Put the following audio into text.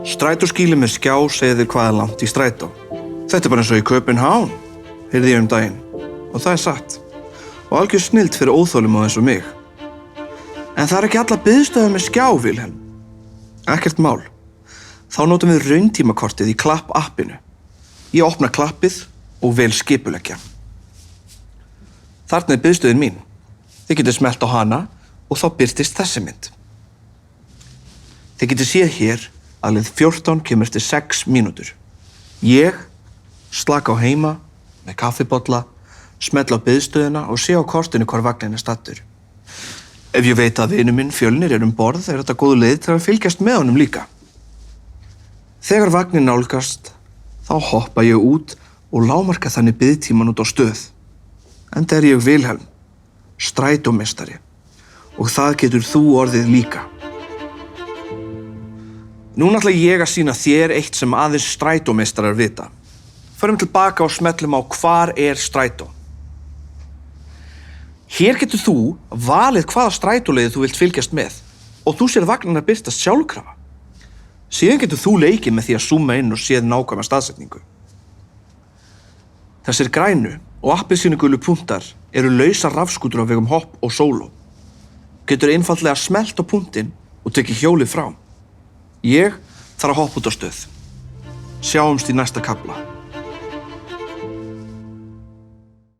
Strætóskýli með skjá segir þér hvað er langt í strætó. Þetta er bara eins og í København, heyrði ég daginn. Og það er satt. Og algjör snilld fyrir óþolinmóð eins og mig. En það er ekki alla biðstöðvar með skjá, Vilhelm. Ekkert mál. Þá notum við rauntímakortið í Klapp-appinu. Ég opna klappið og vel skipuleggja. Þarna er biðstöðin mín. Þið getið smellt á hana og þá birtist þessi mynd. Þið getið séð hér að leið 14 kemur eftir 6 mínútur. Ég slaka á heima með kaffibolla, smella á biðstöðina og sé á kortinu hvar vagninn er staddur. Ef ég veit að vinur minn Fjölnir er borð er þetta góð leið til að fylgjast með honum líka. Þegar vagninn nálgast, þá hoppa ég út og lágmarka þannig biðtíman út á stöð. Enda er ég Vilhelm, strætómeistari, og það getur þú orðið líka. Núna ætla ég að sýna þér eitt sem aðeins strætómeistarar vita. Förum tilbaka og smellum á hvar er strætó. Hér getur þú valið hvaða strætóleiði þú vilt fylgjast með og þú sér vagnina birtast sjálfkrafa. Síðan getur þú leikið með því að zooma inn og séð nákvæma staðsetningu. Þessir grænu og appelsínugulu punktar eru lausar rafskútur á vegum Hopp og Sóló. Getur einfaldlega smellt á punktinn og tekið hjólið frá. Ég þarf að hoppa út á stöð. Sjáumst í næsta kafla.